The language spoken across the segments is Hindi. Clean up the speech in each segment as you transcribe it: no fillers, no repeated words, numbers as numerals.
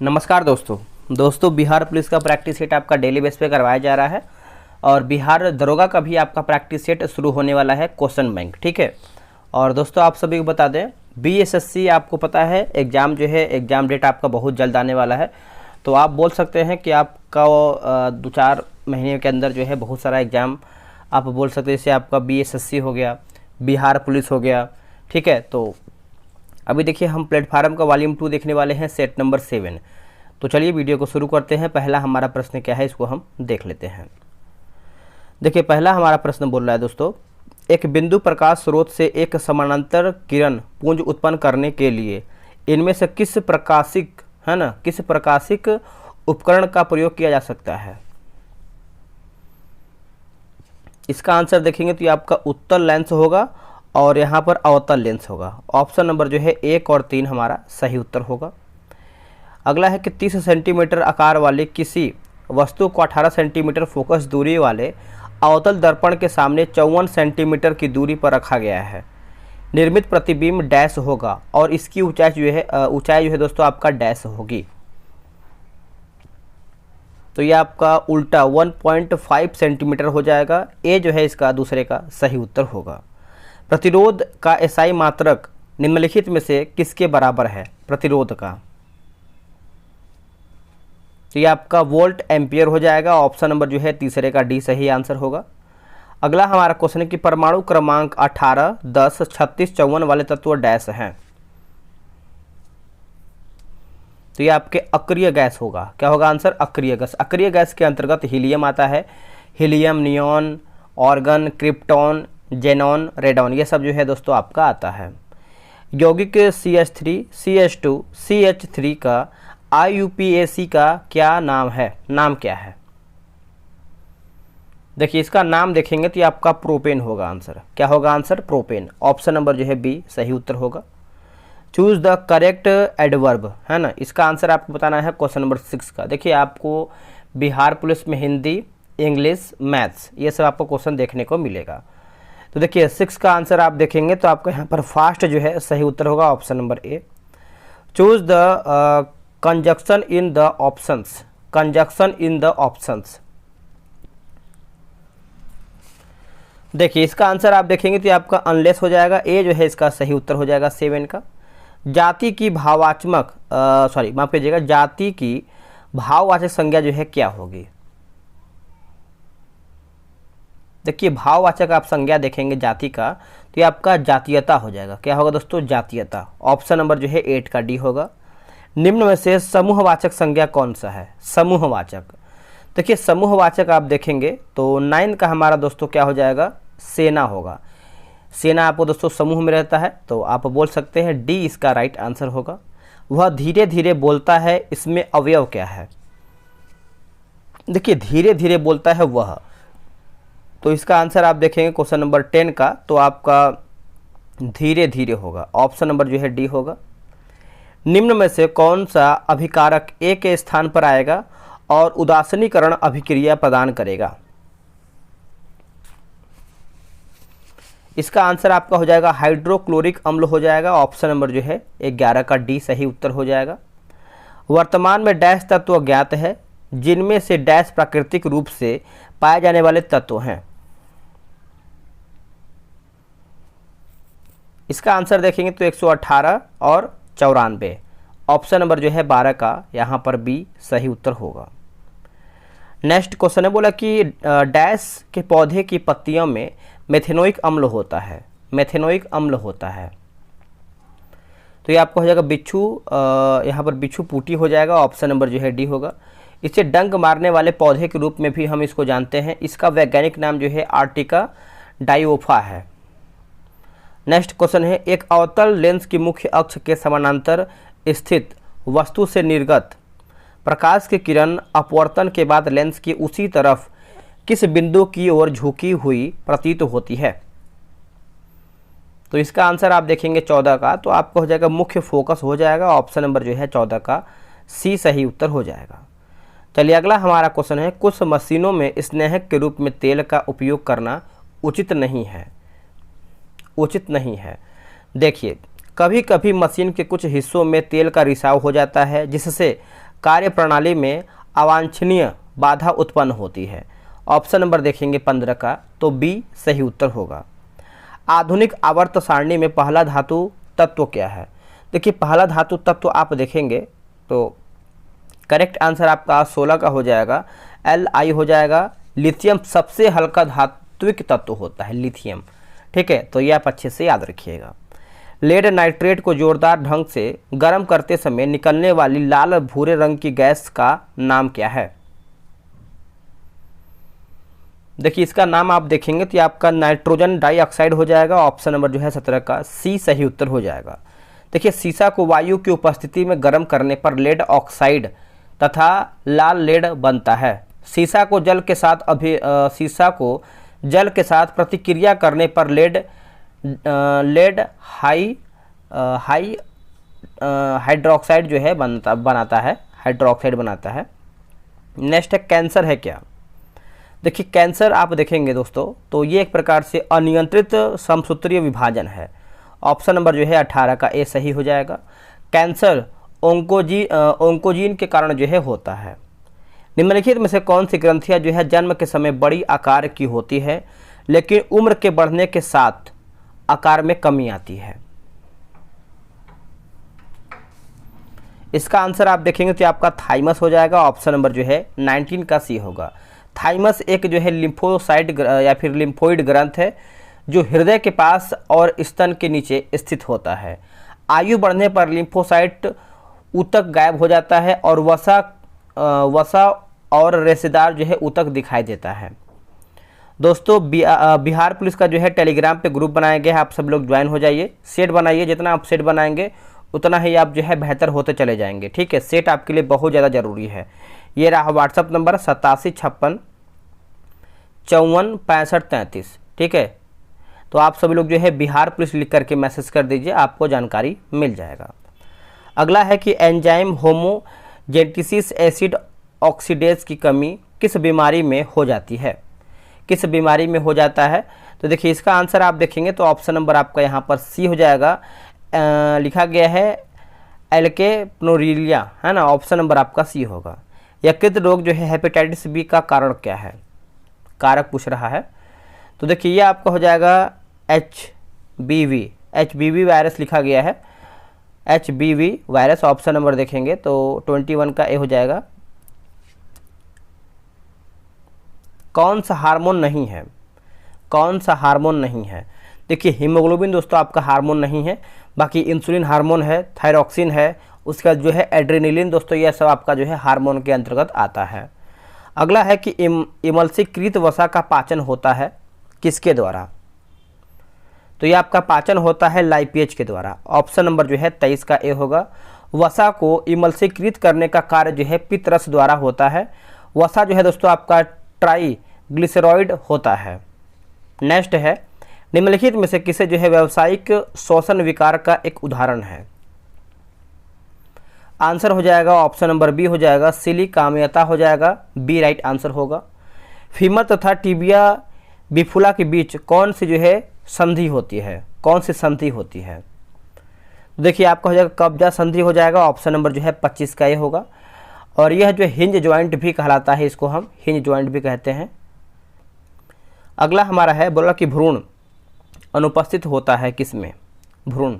नमस्कार दोस्तों बिहार पुलिस का प्रैक्टिस सेट आपका डेली बेस पे करवाया जा रहा है और बिहार दरोगा का भी आपका प्रैक्टिस सेट शुरू होने वाला है क्वेश्चन बैंक। ठीक है। और दोस्तों आप सभी को बता दें बीएसएससी आपको पता है एग्ज़ाम जो है एग्ज़ाम डेट आपका बहुत जल्द आने वाला है। तो आप बोल सकते हैं कि आपका 2-4 महीने के अंदर जो है बहुत सारा एग्ज़ाम आप बोल सकते हैं। जैसे आपका बीएसएससी हो गया, बिहार पुलिस हो गया। ठीक है। तो अभी देखिए हम प्लेटफार्म का वॉल्यूम 2 देखने वाले हैं, सेट नंबर 7। तो चलिए वीडियो को शुरू करते हैं। पहला हमारा प्रश्न क्या है इसको हम देख लेते हैं। देखिए पहला हमारा प्रश्न बोल रहा है दोस्तों, एक बिंदु प्रकाश स्रोत से एक समानांतर किरण पुंज उत्पन्न करने के लिए इनमें से किस प्रकाशिक उपकरण का प्रयोग किया जा सकता है। इसका आंसर देखेंगे तो ये आपका उत्तल लेंस होगा और यहाँ पर अवतल लेंस होगा। ऑप्शन नंबर जो है 1 और 3 हमारा सही उत्तर होगा। अगला है कि 30 सेंटीमीटर आकार वाले किसी वस्तु को 18 सेंटीमीटर फोकस दूरी वाले अवतल दर्पण के सामने 54 सेंटीमीटर की दूरी पर रखा गया है। निर्मित प्रतिबिंब डैश होगा और इसकी ऊंचाई जो है दोस्तों आपका डैश होगी। तो ये आपका उल्टा 1.5 सेंटीमीटर हो जाएगा। ए जो है इसका दूसरे का सही उत्तर होगा। प्रतिरोध का एसआई मात्रक निम्नलिखित में से किसके बराबर है। प्रतिरोध का तो ये आपका वोल्ट एम्पियर हो जाएगा। ऑप्शन नंबर जो है तीसरे का डी सही आंसर होगा। अगला हमारा क्वेश्चन है कि परमाणु क्रमांक 18, 10, 36, 54 वाले तत्व डैश हैं। तो ये आपके अक्रिय गैस होगा। क्या होगा आंसर? अक्रिय गैस। अक्रिय गैस के अंतर्गत हीलियम आता है। Helium, neon, organ, krypton, xenon, radon, ये सब जो है दोस्तों आपका आता है। यौगिक CH3, CH2, CH3 का IUPAC का क्या नाम है? नाम क्या है? देखिए इसका नाम देखेंगे तो ये आपका प्रोपेन होगा। आंसर क्या होगा? Answer propane. ऑप्शन नंबर जो है बी सही उत्तर होगा। चूज द करेक्ट एडवर्ब, है ना। इसका आंसर आपको बताना है क्वेश्चन नंबर 6 का। देखिए आपको बिहार पुलिस में हिंदी, इंग्लिश, मैथ्स ये सब आपको क्वेश्चन देखने को मिलेगा। तो देखिए 6 का आंसर आप देखेंगे तो आपका यहाँ पर फास्ट जो है सही उत्तर होगा। Option number A. Choose the conjunction in the options. Conjunction in the options, देखिए इसका आंसर आप देखेंगे तो आपका अनलेस हो जाएगा। ए जो है इसका सही उत्तर हो जाएगा 7 का। जाति की भावात्मक माफ कीजिएगा, जाति की भाववाचक संज्ञा जो है क्या होगी। देखिए भाववाचक आप संज्ञा देखेंगे जाति का तो ये आपका जातीयता हो जाएगा। क्या होगा दोस्तों? जातीयता। ऑप्शन नंबर जो है 8 का डी होगा। निम्न में से समूहवाचक संज्ञा कौन सा है? समूहवाचक, देखिए समूहवाचक आप देखेंगे तो 9 का हमारा दोस्तों क्या हो जाएगा? सेना होगा। सेना आपको दोस्तों समूह में रहता है तो आप बोल सकते हैं डी इसका राइट आंसर होगा। वह धीरे धीरे बोलता है, इसमें अवयव क्या है? देखिए धीरे धीरे बोलता है वह, तो इसका आंसर आप देखेंगे क्वेश्चन नंबर 10 का तो आपका धीरे धीरे होगा। ऑप्शन नंबर जो है डी होगा। निम्न में से कौन सा अभिकारक ए के स्थान पर आएगा और उदासीनीकरण अभिक्रिया प्रदान करेगा? इसका आंसर आपका हो जाएगा हाइड्रोक्लोरिक अम्ल हो जाएगा। ऑप्शन नंबर जो है 11 का डी सही उत्तर हो जाएगा। वर्तमान में डैश तत्व ज्ञात है जिनमें से डैश प्राकृतिक रूप से पाए जाने वाले तत्व हैं। इसका आंसर देखेंगे तो 118 और 94। ऑप्शन नंबर जो है 12 का यहाँ पर बी सही उत्तर होगा। नेक्स्ट क्वेश्चन है बोला कि डैश के पौधे की पत्तियों में मेथेनोइक अम्ल होता है। मेथेनोइक अम्ल होता है तो ये आपको हो जाएगा बिच्छू, यहाँ पर बिच्छू पूटी हो जाएगा। ऑप्शन नंबर जो है डी होगा। इसे डंक मारने वाले पौधे के रूप में भी हम इसको जानते हैं। इसका वैज्ञानिक नाम जो है आर्टिका डायोफा है। नेक्स्ट क्वेश्चन है एक अवतल लेंस की मुख्य अक्ष के समानांतर स्थित वस्तु से निर्गत प्रकाश की किरण अपवर्तन के बाद लेंस की उसी तरफ किस बिंदु की ओर झुकी हुई प्रतीत होती है। तो इसका आंसर आप देखेंगे 14 का तो आपको हो जाएगा मुख्य फोकस हो जाएगा। ऑप्शन नंबर जो है 14 का सी सही उत्तर हो जाएगा। चलिए अगला हमारा क्वेश्चन है कुछ मशीनों में स्नेहक के रूप में तेल का उपयोग करना उचित नहीं है। उचित नहीं है। देखिए कभी कभी मशीन के कुछ हिस्सों में तेल का रिसाव हो जाता है जिससे कार्य प्रणाली में अवांछनीय बाधा उत्पन्न होती है। ऑप्शन नंबर देखेंगे 15 का, तो बी सही उत्तर होगा। आधुनिक आवर्त सारणी में पहला धातु तत्व क्या है? देखिए पहला धातु तत्व आप देखेंगे तो करेक्ट आंसर आपका 16 का हो जाएगा, Li हो जाएगा। लिथियम सबसे हल्का धात्विक तत्व होता है लिथियम, ठीक है, तो ये आप अच्छे से याद रखिएगा। लेड नाइट्रेट को जोरदार ढंग से गर्म करते समय निकलने वाली लाल भूरे रंग की गैस का नाम क्या है? देखिए इसका नाम आप देखेंगे तो ये आपका नाइट्रोजन डाइऑक्साइड हो जाएगा। ऑप्शन नंबर जो है 17 का सी सही उत्तर हो जाएगा। देखिए सीसा को वायु की उपस्थिति में गर्म करने पर लेड ऑक्साइड तथा लाल लेड बनता है। सीसा को जल के साथ प्रतिक्रिया करने पर लेड हाइड्रोक्साइड जो है बनाता है। नेक्स्ट है कैंसर है क्या? देखिए कैंसर आप देखेंगे दोस्तों तो ये एक प्रकार से अनियंत्रित समसूत्रीय विभाजन है। ऑप्शन नंबर जो है 18 का ए सही हो जाएगा। कैंसर ओंकोजीन के कारण जो है होता है। निम्नलिखित में से कौन सी ग्रंथियां जो है जन्म के समय बड़ी आकार की होती है लेकिन उम्र के बढ़ने के साथ आकार में कमी आती है? इसका आंसर आप देखेंगे तो आपका थाइमस हो जाएगा। ऑप्शन नंबर जो है 19 का सी होगा। थाइमस एक जो है लिम्फोसाइट या फिर लिम्फोइड ग्रंथ है जो हृदय के पास और स्तन के नीचे स्थित होता है। आयु बढ़ने पर लिम्फोसाइट ऊतक गायब हो जाता है और वसा और रेशेदार जो है ऊतक दिखाई देता है। दोस्तों बिहार पुलिस का जो है टेलीग्राम पे ग्रुप बनाया गया है, आप सब लोग ज्वाइन हो जाइए। सेट बनाइए, जितना आप सेट बनाएंगे उतना ही आप जो है बेहतर होते चले जाएंगे, ठीक है। सेट आपके लिए बहुत ज़्यादा ज़रूरी है। ये रहा व्हाट्सअप नंबर 8756546533, ठीक है। तो आप सभी लोग जो है बिहार पुलिस लिख करके मैसेज कर दीजिए, आपको जानकारी मिल जाएगा। अगला है कि एंजाइम होमोजेनेसिस एसिड ऑक्सीडेज की कमी किस बीमारी में हो जाती है? किस बीमारी में हो जाता है? तो देखिए इसका आंसर आप देखेंगे तो ऑप्शन नंबर आपका यहाँ पर सी हो जाएगा। लिखा गया है एल्केप्नोरिलिया, है ना। ऑप्शन नंबर आपका सी होगा। यकृत रोग जो है हेपेटाइटिस बी का कारण क्या है? कारक पूछ रहा है। तो देखिए ये आपका हो जाएगा एचबीवी वायरस लिखा गया है, एचबीवी वायरस। ऑप्शन नंबर देखेंगे तो 21 का ए हो जाएगा। कौन सा हार्मोन नहीं है? कौन सा हार्मोन नहीं है? देखिए हीमोग्लोबिन दोस्तों आपका हार्मोन नहीं है, बाकी इंसुलिन हार्मोन है, थायरॉक्सिन है, उसका जो है एड्रेनलिन दोस्तों, यह सब आपका जो है हार्मोन के अंतर्गत आता है। अगला है कि इमल्सीकृत वसा का पाचन होता है किसके द्वारा? तो ये आपका पाचन होता है लाइपेज के द्वारा। ऑप्शन नंबर जो है 23 का ए होगा। वसा को इमल्सीकृत करने का कार्य जो है पित्तरस द्वारा होता है। वसा जो है दोस्तों आपका ट्राइग्लिसराइड होता है। नेक्स्ट है निम्नलिखित में से किसे जो है व्यावसायिक श्वसन विकार का एक उदाहरण है? आंसर हो जाएगा ऑप्शन नंबर बी हो जाएगा, सिलिकाम्यता हो जाएगा, बी राइट आंसर होगा। फीमर तथा टिबिया बिफुला के बीच कौन सी जो है संधि होती है? कौन सी संधि होती है? तो देखिए आपका हो जाएगा कब्जा संधि हो जाएगा। ऑप्शन नंबर जो है 25 का ये होगा। और यह जो हिंज ज्वाइंट भी कहलाता है, इसको हम हिंज ज्वाइंट भी कहते हैं। अगला हमारा है, बोला कि भ्रूण अनुपस्थित होता है किसमें? भ्रूण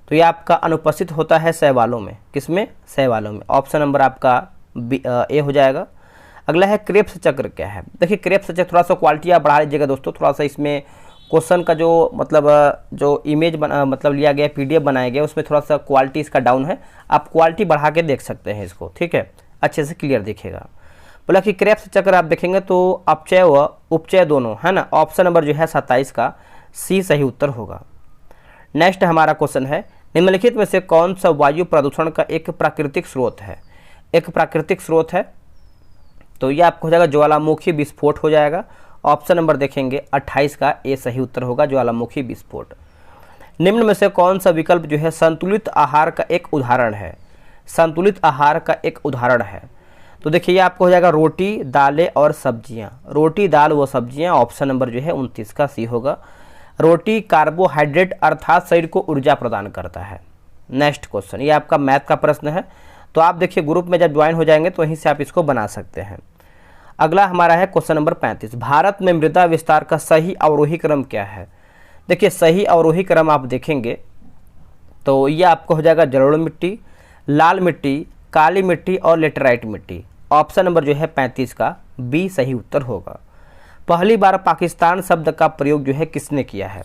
तो ये आपका अनुपस्थित होता है शैवालों में। किसमें? शैवालों में। ऑप्शन नंबर आपका ए हो जाएगा। अगला है क्रेब्स चक्र क्या है? देखिए क्रेब्स चक्र थोड़ा सा क्वालिटी आप बढ़ा लीजिएगा दोस्तों, थोड़ा सा इसमें क्वेश्चन का जो मतलब जो इमेज मतलब लिया गया PDF बनाया गया उसमें थोड़ा सा क्वालिटी इसका डाउन है, आप क्वालिटी बढ़ा के देख सकते हैं इसको, ठीक है, अच्छे से क्लियर दिखेगा। बोला कि क्रेब्स चक्र आप देखेंगे तो अपचय व उपचय दोनों, है ना। ऑप्शन नंबर जो है 27 का सी सही उत्तर होगा। नेक्स्ट हमारा क्वेश्चन है, निम्नलिखित में से कौन सा वायु प्रदूषण का एक प्राकृतिक स्रोत है? एक प्राकृतिक स्रोत है तो ये आपको हो जाएगा ज्वालामुखी विस्फोट हो जाएगा। ऑप्शन नंबर देखेंगे 28 का ए सही उत्तर होगा, ज्वालामुखी विस्फोट। निम्न में से कौन सा विकल्प जो है संतुलित आहार का एक उदाहरण है? संतुलित आहार का एक उदाहरण है तो देखिए ये आपको हो जाएगा रोटी, दालें और सब्जियां। रोटी, दाल व सब्जियां। ऑप्शन नंबर जो है 29 का सी होगा। रोटी कार्बोहाइड्रेट अर्थात शरीर को ऊर्जा प्रदान करता है। नेक्स्ट क्वेश्चन, ये आपका मैथ का प्रश्न है। तो आप देखिए ग्रुप में जब ज्वाइन हो जाएंगे तो वहीं से आप इसको बना सकते हैं। अगला हमारा है क्वेश्चन नंबर 35, भारत में मृदा विस्तार का सही अवरोही क्रम क्या है। देखिए सही अवरोही क्रम आप देखेंगे तो ये आपको हो जाएगा जलोढ़ मिट्टी, लाल मिट्टी, काली मिट्टी और लेटराइट मिट्टी। ऑप्शन नंबर जो है 35 का बी सही उत्तर होगा। पहली बार पाकिस्तान शब्द का प्रयोग जो है किसने किया है।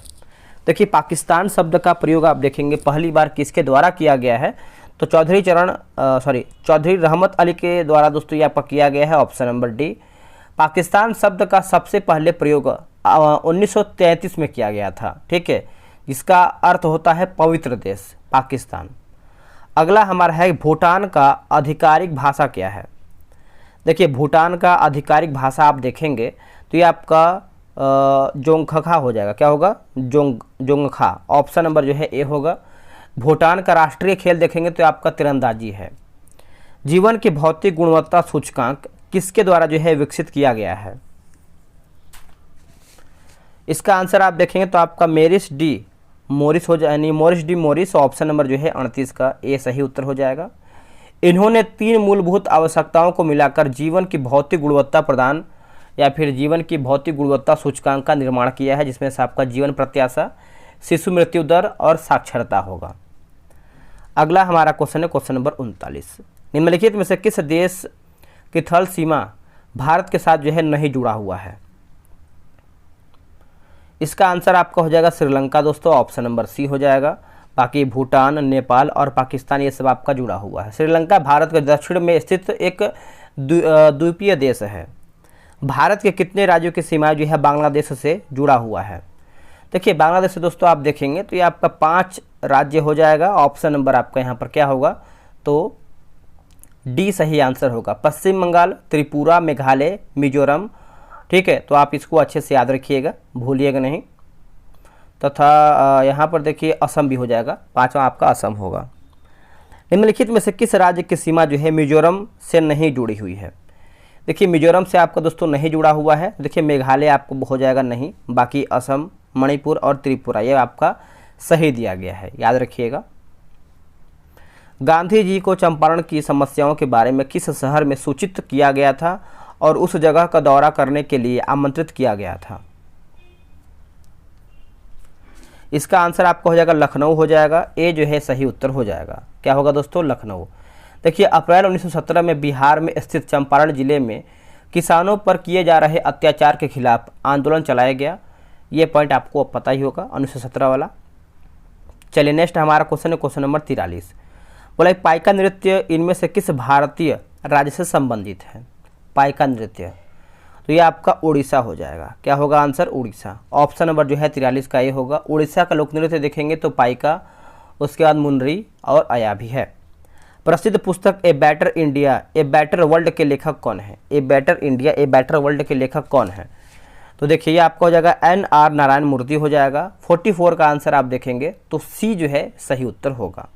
देखिए पाकिस्तान शब्द का प्रयोग आप देखेंगे पहली बार किसके द्वारा किया गया है, तो चौधरी रहमत अली के द्वारा दोस्तों ये आपका किया गया है। Option number D. पाकिस्तान शब्द का सबसे पहले प्रयोग 1933 में किया गया था, ठीक है, जिसका अर्थ होता है पवित्र देश पाकिस्तान। अगला हमारा है भूटान का आधिकारिक भाषा क्या है। देखिए भूटान का आधिकारिक भाषा आप देखेंगे तो ये आपका जोंगखा हो जाएगा। क्या होगा, जोंगखा। ऑप्शन नंबर जो है ए होगा। भूटान का राष्ट्रीय खेल देखेंगे तो आपका तीरंदाजी है। जीवन की भौतिक गुणवत्ता सूचकांक किसके द्वारा जो है विकसित किया गया है। इसका आंसर आप देखेंगे तो आपका Morris D Morris. Option number जो है 38 का ए सही उत्तर हो जाएगा। इन्होंने 3 मूलभूत आवश्यकताओं को मिलाकर जीवन की भौतिक गुणवत्ता प्रदान या फिर जीवन की भौतिक गुणवत्ता सूचकांक का निर्माण किया है, जिसमें से आपका जीवन प्रत्याशा, शिशु मृत्यु दर और साक्षरता होगा। अगला हमारा क्वेश्चन है क्वेश्चन नंबर 39, निम्नलिखित में से किस देश की थल सीमा भारत के साथ जो है नहीं जुड़ा हुआ है। इसका आंसर आपका हो जाएगा श्रीलंका दोस्तों। ऑप्शन नंबर सी हो जाएगा। बाकी भूटान, नेपाल और पाकिस्तान ये सब आपका जुड़ा हुआ है। श्रीलंका भारत के दक्षिण में स्थित एक द्वीपीय देश है। भारत के कितने राज्यों की सीमाएं जो है बांग्लादेश से जुड़ा हुआ है। देखिए बांग्लादेश से दोस्तों आप देखेंगे तो ये आपका 5 राज्य हो जाएगा। ऑप्शन नंबर आपका यहाँ पर क्या होगा, तो डी सही आंसर होगा। पश्चिम बंगाल, त्रिपुरा, मेघालय, मिजोरम, ठीक है, तो आप इसको अच्छे से याद रखिएगा, भूलिएगा नहीं। तथा यहाँ पर देखिए असम भी हो जाएगा, 5वां आपका असम होगा। निम्नलिखित में से किस राज्य की सीमा जो है मिजोरम से नहीं जुड़ी हुई है। देखिए मिजोरम से आपका दोस्तों नहीं जुड़ा हुआ है। देखिए मेघालय आपको हो जाएगा नहीं, बाकी असम, मणिपुर और त्रिपुरा ये आपका सही दिया गया है, याद रखिएगा। गांधी जी को चंपारण की समस्याओं के बारे में किस शहर में सूचित किया गया था और उस जगह का दौरा करने के लिए आमंत्रित किया गया था। इसका आंसर आपका हो जाएगा लखनऊ हो जाएगा। ए जो है सही उत्तर हो जाएगा। क्या होगा दोस्तों, लखनऊ। देखिए अप्रैल 1917 में बिहार में स्थित चंपारण जिले में किसानों पर किए जा रहे अत्याचार के खिलाफ आंदोलन चलाया गया। ये पॉइंट आपको पता ही होगा 1917 वाला। चलिए नेक्स्ट हमारा क्वेश्चन है क्वेश्चन नंबर 43। बोला पाइका नृत्य इनमें से किस भारतीय राज्य से संबंधित है। पाइका नृत्य तो ये आपका उड़ीसा हो जाएगा। क्या होगा आंसर, उड़ीसा। ऑप्शन नंबर जो है 43 का ये होगा। उड़ीसा का लोक नृत्य देखेंगे तो पाइका, उसके बाद मुनरी और अया भी है। प्रसिद्ध पुस्तक a better India a better world के लेखक कौन है। A better India a better world के लेखक कौन है, तो देखिए ये आपका हो जाएगा NR नारायण मूर्ति हो जाएगा। 44 का आंसर आप देखेंगे तो सी जो है सही उत्तर होगा।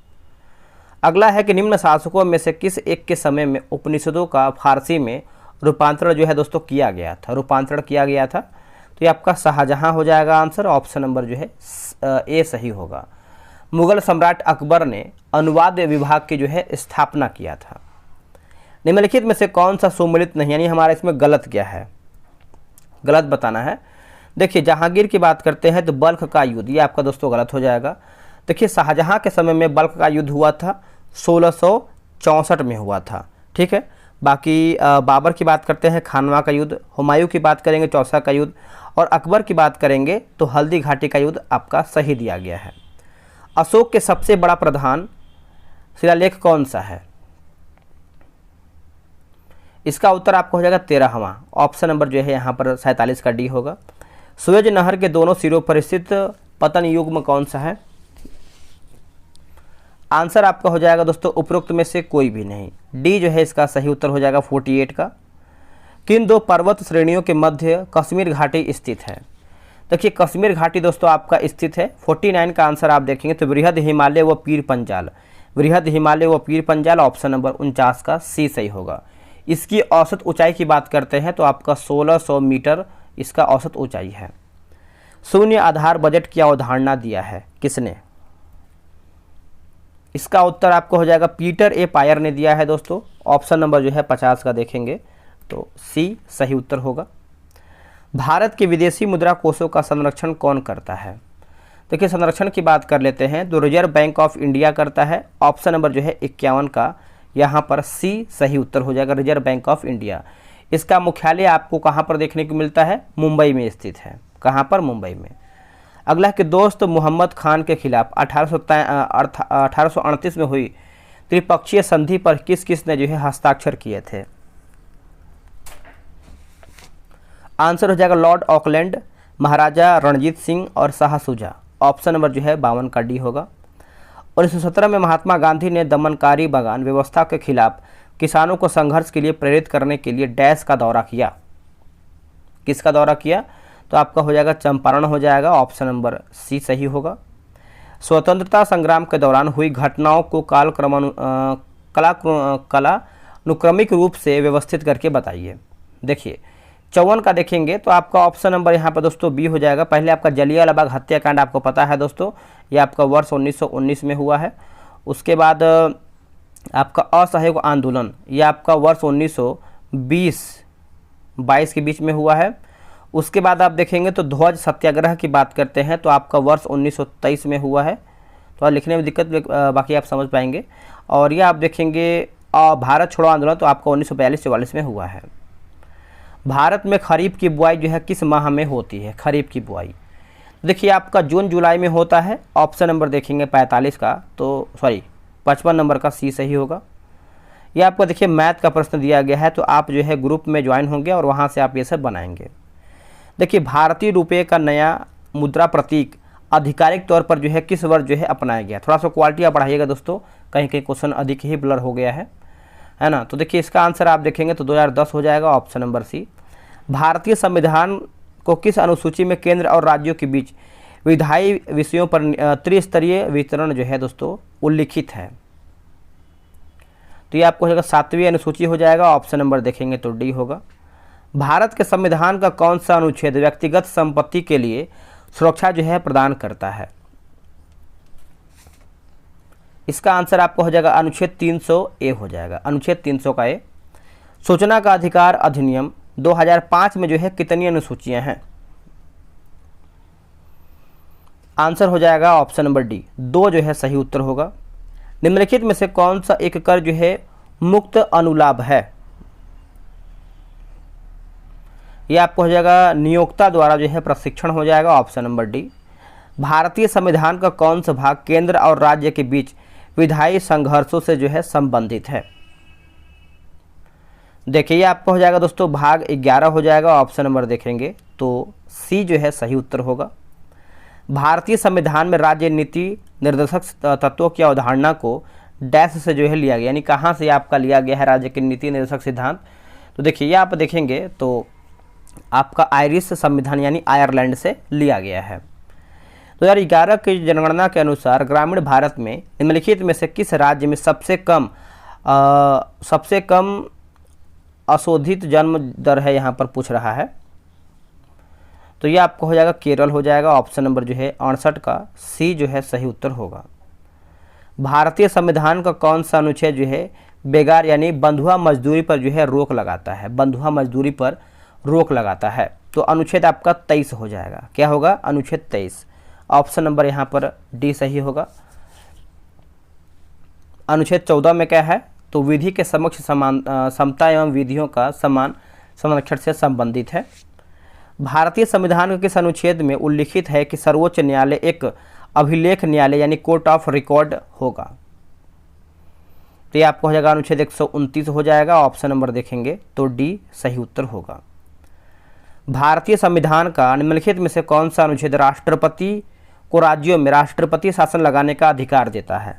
अगला है कि निम्न शासकों में से किस एक के समय में उपनिषदों का फारसी में रूपांतरण जो है दोस्तों किया गया था, रूपांतरण किया गया था, तो ये आपका शाहजहां हो जाएगा आंसर। ऑप्शन नंबर जो है ए सही होगा। मुगल सम्राट अकबर ने अनुवाद विभाग की जो है स्थापना किया था। निम्नलिखित में से कौन सा सुमेलित नहीं, यानी हमारा इसमें गलत क्या है, गलत बताना है। देखिए जहांगीर की बात करते हैं तो बल्ख का युद्ध, ये आपका दोस्तों गलत हो जाएगा। देखिए शाहजहां के समय में बल्ख का युद्ध हुआ था, 1664 में हुआ था, ठीक है। बाकी बाबर की बात करते हैं खानवा का युद्ध, हुमायूं की बात करेंगे चौसा का युद्ध, और अकबर की बात करेंगे तो हल्दी घाटी का युद्ध आपका सही दिया गया है। अशोक के सबसे बड़ा प्रधान शिलालेख कौन सा है। इसका उत्तर आपको हो जाएगा 13वां। ऑप्शन नंबर जो है यहाँ पर 47 का डी होगा। सुएज नहर के दोनों सिरों पर स्थित पतन युग्म कौन सा है। आंसर आपका हो जाएगा दोस्तों उपरोक्त में से कोई भी नहीं, डी जो है इसका सही उत्तर हो जाएगा 48 का। किन 2 पर्वत श्रेणियों के मध्य कश्मीर घाटी स्थित है। देखिए कश्मीर घाटी दोस्तों आपका स्थित है। 49 का आंसर आप देखेंगे तो बृहद हिमालय व पीर पंजाल, बृहद हिमालय व पीर पंजाल। ऑप्शन नंबर 49 का सी सही होगा। इसकी औसत ऊंचाई की बात करते हैं तो आपका 1600 मीटर इसका औसत ऊंचाई है। शून्य आधार बजट की अवधारणा दिया है किसने। इसका उत्तर आपको हो जाएगा पीटर ए पायर ने दिया है दोस्तों। ऑप्शन नंबर जो है 50 का देखेंगे तो सी सही उत्तर होगा। भारत के विदेशी मुद्रा कोषों का संरक्षण कौन करता है? देखिए संरक्षण की बात कर लेते हैं तो रिजर्व बैंक ऑफ इंडिया करता है। ऑप्शन नंबर जो है 51 का यहाँ पर सी सही उत्तर हो जाएगा, रिजर्व बैंक ऑफ इंडिया। इसका मुख्यालय आपको कहाँ पर देखने को मिलता है? मुंबई में स्थित है। कहाँ पर? मुंबई में। अगला के दोस्त मोहम्मद खान के खिलाफ 1838 में हुई त्रिपक्षीय संधि पर किस किस ने जो है हस्ताक्षर किए थे? आंसर हो जाएगा लॉर्ड ऑकलैंड, महाराजा रणजीत सिंह और शाह शुजा। ऑप्शन नंबर जो है 52 का डी होगा। 1917 में महात्मा गांधी ने दमनकारी बागान व्यवस्था के खिलाफ किसानों को संघर्ष के लिए प्रेरित करने के लिए डैश का दौरा किया। किसका दौरा किया? तो आपका हो जाएगा चंपारण हो जाएगा। ऑप्शन नंबर सी सही होगा। स्वतंत्रता संग्राम के दौरान हुई घटनाओं को कलानुक्रमिक रूप से व्यवस्थित करके बताइए। देखिए 54 का देखेंगे तो आपका ऑप्शन नंबर यहाँ पर दोस्तों बी हो जाएगा। पहले आपका जलियांवाला बाग हत्याकांड आपको पता है दोस्तों, ये आपका वर्ष 1919 में हुआ है। उसके बाद आपका असहयोग आंदोलन, ये आपका वर्ष 1920-22 के बीच में हुआ है। उसके बाद आप देखेंगे तो ध्वज सत्याग्रह की बात करते हैं तो आपका वर्ष 1923 में हुआ है। तो लिखने में दिक्कत, बाकी आप समझ पाएंगे। और ये आप देखेंगे भारत छोड़ो आंदोलन तो आपका 1942-44 में हुआ है। भारत में खरीफ की बुआई जो है किस माह में होती है? खरीफ की बुआई देखिए आपका जून जुलाई में होता है। ऑप्शन नंबर देखेंगे 45 का तो 55 नंबर का सी सही होगा। ये आपको देखिए मैथ का प्रश्न दिया गया है तो आप जो है ग्रुप में ज्वाइन होंगे और वहाँ से आप ये सब बनाएंगे। देखिए भारतीय रुपये का नया मुद्रा प्रतीक आधिकारिक तौर पर जो है किस वर्ष जो है अपनाया गया? थोड़ा सा क्वालिटी आप बढ़ाइएगा दोस्तों, कहीं कहीं क्वेश्चन अधिक ही ब्लर हो गया है ना। तो देखिए इसका आंसर आप देखेंगे तो 2010 हो जाएगा। Option number C. भारतीय संविधान को किस अनुसूची में केंद्र और राज्यों के बीच विधायी विषयों पर त्रिस्तरीय वितरण जो है दोस्तों उल्लिखित है? तो ये आपको हो जाएगा 7वीं अनुसूची हो जाएगा। ऑप्शन नंबर देखेंगे तो डी होगा। भारत के संविधान का कौन सा अनुच्छेद व्यक्तिगत संपत्ति के लिए सुरक्षा जो है प्रदान करता है? इसका आंसर आपको हो जाएगा अनुच्छेद 300 ए हो जाएगा। अनुच्छेद 300 का ए। सूचना का अधिकार अधिनियम 2005 में जो है कितनी अनुसूचियां हैं? आंसर हो जाएगा ऑप्शन नंबर डी 2 जो है सही उत्तर होगा। निम्नलिखित में से कौन सा एक कर जो है मुक्त अनुलाभ है? यह आपको हो जाएगा नियोक्ता द्वारा जो है प्रशिक्षण हो जाएगा। Option number D. भारतीय संविधान का कौन सा भाग केंद्र और राज्य के बीच विधायी संघर्षों से जो है संबंधित है? देखिए आपको हो जाएगा दोस्तों भाग 11 हो जाएगा। ऑप्शन नंबर देखेंगे तो सी जो है सही उत्तर होगा। भारतीय संविधान में राज्य नीति निर्देशक तत्वों की अवधारणा को डैश से जो है लिया गया, यानी कहाँ से आपका लिया गया है राज्य की नीति निर्देशक सिद्धांत? तो देखिए ये आप देखेंगे तो आपका आयरिश संविधान यानी आयरलैंड से लिया गया है। 2011 की जनगणना के अनुसार ग्रामीण भारत में निम्नलिखित में से किस राज्य में सबसे कम अशोधित जन्म दर है? यहाँ पर पूछ रहा है तो ये आपको हो जाएगा केरल हो जाएगा। ऑप्शन नंबर जो है 68 का सी जो है सही उत्तर होगा। भारतीय संविधान का कौन सा अनुच्छेद जो है बेगार यानी बंधुआ मजदूरी पर जो है रोक लगाता है? बंधुआ मजदूरी पर रोक लगाता है तो अनुच्छेद आपका 23 हो जाएगा। क्या होगा? अनुच्छेद 23। ऑप्शन नंबर यहाँ पर डी सही होगा। अनुच्छेद 14 में क्या है? तो विधि के समक्ष समता एवं विधियों का समान संरक्षण से संबंधित है। भारतीय संविधान के किस अनुच्छेद में उल्लिखित है कि सर्वोच्च न्यायालय एक अभिलेख न्यायालय यानी कोर्ट ऑफ रिकॉर्ड होगा? तो ये आपको हो जाएगा अनुच्छेद 129 हो जाएगा। ऑप्शन नंबर देखेंगे तो डी सही उत्तर होगा। भारतीय संविधान का निम्नलिखित में से कौन सा अनुच्छेद राष्ट्रपति को राज्यों में राष्ट्रपति शासन लगाने का अधिकार देता है?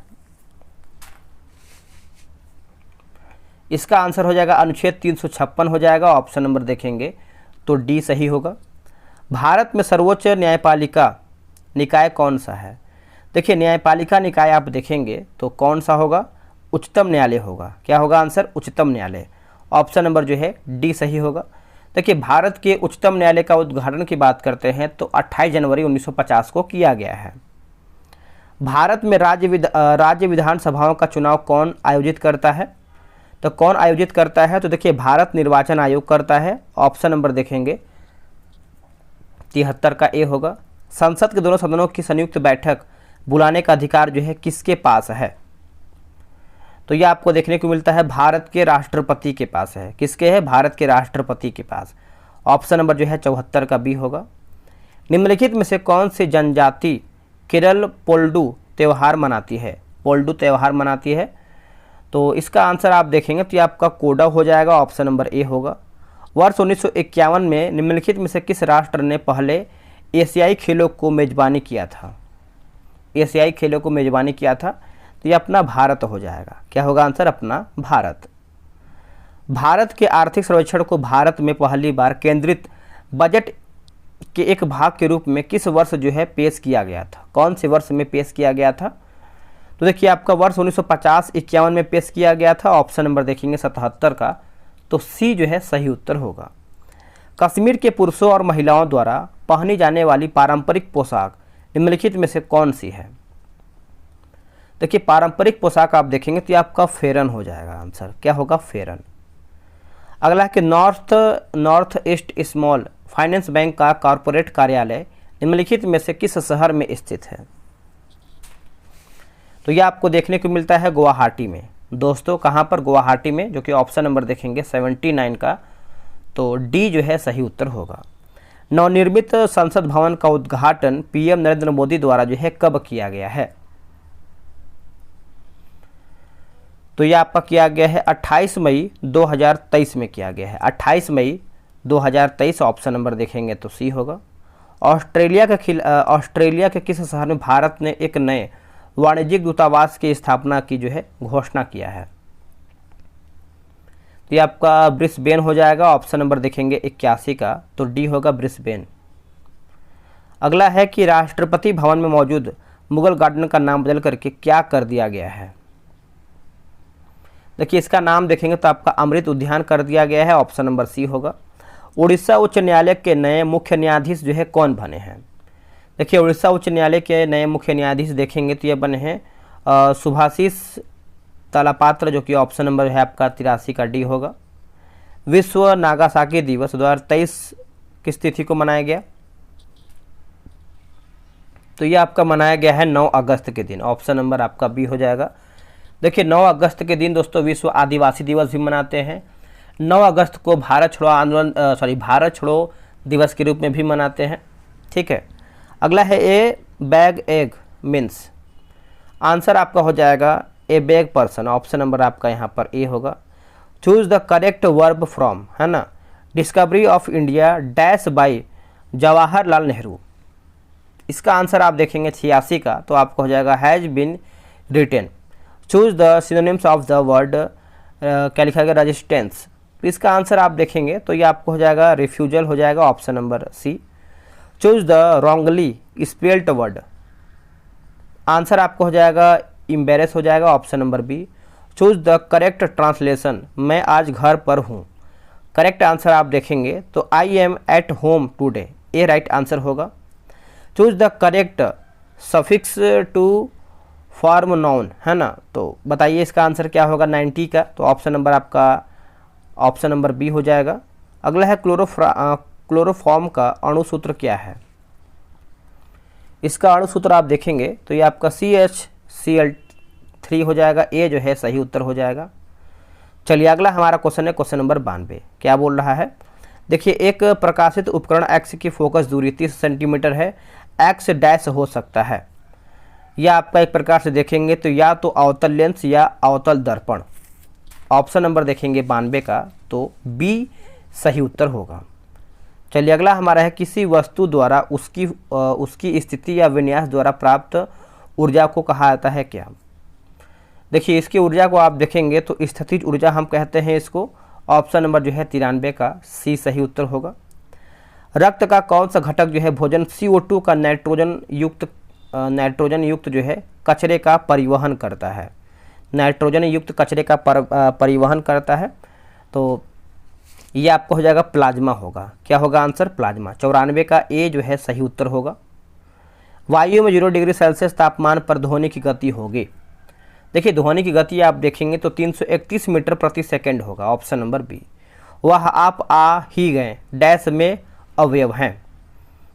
इसका आंसर हो जाएगा अनुच्छेद 356 हो जाएगा। ऑप्शन नंबर देखेंगे तो डी सही होगा। भारत में सर्वोच्च न्यायपालिका निकाय कौन सा है? देखिए न्यायपालिका निकाय आप देखेंगे तो कौन सा होगा? उच्चतम न्यायालय होगा। क्या होगा आंसर? उच्चतम न्यायालय। ऑप्शन नंबर जो है डी सही होगा। देखिए भारत के उच्चतम न्यायालय का उद्घाटन की बात करते हैं तो 28 जनवरी 1950 को किया गया है। भारत में राज्य विधानसभाओं का चुनाव कौन आयोजित करता है? तो कौन आयोजित करता है? तो देखिए भारत निर्वाचन आयोग करता है। ऑप्शन नंबर देखेंगे 73 का ए होगा। संसद के दोनों सदनों की संयुक्त बैठक बुलाने का अधिकार जो है किसके पास है? तो ये आपको देखने को मिलता है भारत के राष्ट्रपति के पास है। किसके है? भारत के राष्ट्रपति के पास। ऑप्शन नंबर जो है 74 का बी होगा। निम्नलिखित में से कौन सी जनजाति केरल पोल्डू त्यौहार मनाती है? पोल्डू त्यौहार मनाती है। तो इसका आंसर आप देखेंगे तो ये आपका कोडा हो जाएगा। ऑप्शन नंबर ए होगा। वर्ष 1951 में निम्नलिखित में से किस राष्ट्र ने पहले एशियाई खेलों को मेजबानी किया था? एशियाई खेलों को मेजबानी किया था, तो ये अपना भारत हो जाएगा। क्या होगा आंसर? अपना भारत। भारत के आर्थिक सर्वेक्षण को भारत में पहली बार केंद्रित बजट के एक भाग के रूप में किस वर्ष जो है पेश किया गया था? कौन से वर्ष में पेश किया गया था? तो देखिए आपका वर्ष 1950-51 में पेश किया गया था। ऑप्शन नंबर देखेंगे 77 का, तो सी जो है सही उत्तर होगा। कश्मीर के पुरुषों और महिलाओं द्वारा पहनी जाने वाली पारंपरिक पोशाक निम्नलिखित में से कौन सी है? देखिए पारंपरिक पोशाक आप देखेंगे तो ये आपका फेरन हो जाएगा। आंसर क्या होगा? फेरन। अगला है कि north east small finance bank का कॉरपोरेट कार्यालय निम्नलिखित में से किस शहर में स्थित है? तो यह आपको देखने को मिलता है गुवाहाटी में। दोस्तों कहाँ पर? गुवाहाटी में, जो कि ऑप्शन नंबर देखेंगे 79 का, तो डी जो है सही उत्तर होगा। नवनिर्मित संसद भवन का उद्घाटन पीएम नरेंद्र मोदी द्वारा जो है कब किया गया है? तो यह आपका किया गया है 28 मई 2023 में किया गया है। 28 मई 2023 ऑप्शन नंबर देखेंगे तो सी होगा। ऑस्ट्रेलिया के किस शहर में भारत ने एक नए वाणिज्यिक दूतावास की स्थापना की जो है घोषणा किया है? तो ये आपका ब्रिस्बेन हो जाएगा। ऑप्शन नंबर देखेंगे 81 का, तो डी होगा ब्रिस्बेन। अगला है कि राष्ट्रपति भवन में मौजूद मुगल गार्डन का नाम बदल करके क्या कर दिया गया है? देखिए इसका नाम देखेंगे तो आपका अमृत उद्यान कर दिया गया है। ऑप्शन नंबर सी होगा। उड़ीसा उच्च न्यायालय के नए मुख्य न्यायाधीश जो है कौन बने हैं? देखिए उड़ीसा उच्च न्यायालय के नए मुख्य न्यायाधीश देखेंगे तो ये बने हैं सुभाषिष तलापात्र, जो कि ऑप्शन नंबर है आपका 83 का डी होगा। विश्व नागासाकी दिवस 2023 किस तिथि को मनाया गया? तो ये आपका मनाया गया है 9 अगस्त के दिन। ऑप्शन नंबर आपका बी हो जाएगा। देखिए 9 अगस्त के दिन दोस्तों विश्व आदिवासी दिवस भी मनाते हैं। 9 अगस्त को भारत छोड़ो दिवस के रूप में भी मनाते हैं। ठीक है। अगला है ए बैग एग मीन्स। आंसर आपका हो जाएगा ए बैग पर्सन। ऑप्शन नंबर आपका यहाँ पर ए होगा। Choose the correct verb from, है ना, discovery of India dash by Jawaharlal Nehru. इसका आंसर आप देखेंगे 86 का, तो आपको हो जाएगा has been written. Choose the synonyms of the word, क्या लिखा गया? रेजिस्टेंस। तो इसका आंसर आप देखेंगे तो ये आपको हो जाएगा रिफ्यूजल हो जाएगा। Option number C. Choose the wrongly spelled word. Answer आपको हो जाएगा एम्बेरेस हो जाएगा। Option number B. Choose the correct translation, मैं आज घर पर हूँ। करेक्ट आंसर आप देखेंगे तो I am at home today, a right answer होगा। Choose the correct suffix to form noun, है ना, तो बताइए इसका आंसर क्या होगा? 90 का, तो ऑप्शन नंबर आपका ऑप्शन नंबर बी हो जाएगा। अगला है क्लोरोफॉर्म का अणुसूत्र क्या है? इसका अणुसूत्र आप देखेंगे तो ये आपका CHCl3 हो जाएगा। ए जो है सही उत्तर हो जाएगा। चलिए अगला हमारा क्वेश्चन है क्वेश्चन नंबर 92। क्या बोल रहा है? देखिए एक प्रकाशित उपकरण एक्स की फोकस दूरी 30 सेंटीमीटर है, एक्स डैश हो सकता है। यह आपका एक प्रकार से देखेंगे तो या तो अवतल लेंस या अवतल दर्पण। ऑप्शन नंबर देखेंगे 92 का, तो बी सही उत्तर होगा। चलिए अगला हमारा है किसी वस्तु द्वारा उसकी स्थिति या विन्यास द्वारा प्राप्त ऊर्जा को कहा जाता है क्या? देखिए इसकी ऊर्जा को आप देखेंगे तो स्थितिज ऊर्जा हम कहते हैं इसको। ऑप्शन नंबर जो है 93 का, सी सही उत्तर होगा। रक्त का कौन सा घटक जो है भोजन CO2 का नाइट्रोजन युक्त जो है कचरे का परिवहन करता है? नाइट्रोजन युक्त कचरे का परिवहन करता है, तो ये आपको हो जाएगा प्लाज्मा होगा। क्या होगा आंसर? प्लाज्मा। 94 का ए जो है सही उत्तर होगा। वायु में 0 डिग्री सेल्सियस तापमान पर ध्वनि की गति होगी। देखिए ध्वनि की गति आप देखेंगे तो 331 मीटर प्रति सेकंड होगा, ऑप्शन नंबर बी। वह आप आ ही गए डैश में अवयव हैं,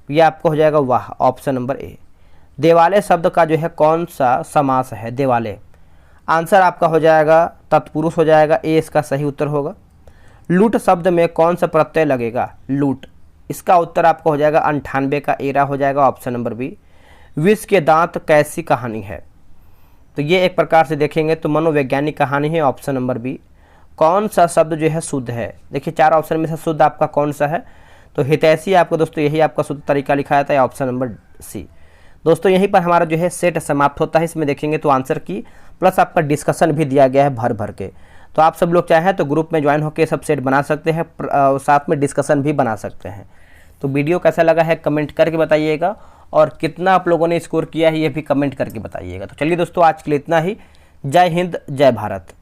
ये आपको हो जाएगा वाह, ऑप्शन नंबर ए। देवालय शब्द का जो है कौन सा समास है, देवालय, आंसर आपका हो जाएगा तत्पुरुष हो जाएगा, ए इसका सही उत्तर होगा। लूट शब्द में कौन सा प्रत्यय लगेगा, लूट, इसका उत्तर आपका हो जाएगा 98 का एरा हो जाएगा, ऑप्शन नंबर बी। विष के दांत कैसी कहानी है, तो ये एक प्रकार से देखेंगे तो मनोवैज्ञानिक कहानी है, ऑप्शन नंबर बी। कौन सा शब्द जो है शुद्ध है, देखिए 4 ऑप्शन में से शुद्ध आपका कौन सा है, तो हितैषी आपको दोस्तों यही आपका शुद्ध तरीका लिखा जाता है, ऑप्शन नंबर सी। दोस्तों यहीं पर हमारा जो है सेट समाप्त होता है। इसमें देखेंगे तो आंसर की प्लस आपका डिस्कशन भी दिया गया है भर भर के, तो आप सब लोग चाहें तो ग्रुप में ज्वाइन होकर सब सेट बना सकते हैं, साथ में डिस्कशन भी बना सकते हैं। तो वीडियो कैसा लगा है कमेंट करके बताइएगा, और कितना आप लोगों ने स्कोर किया है ये भी कमेंट करके बताइएगा। तो चलिए दोस्तों आज के लिए इतना ही। जय हिंद, जय भारत।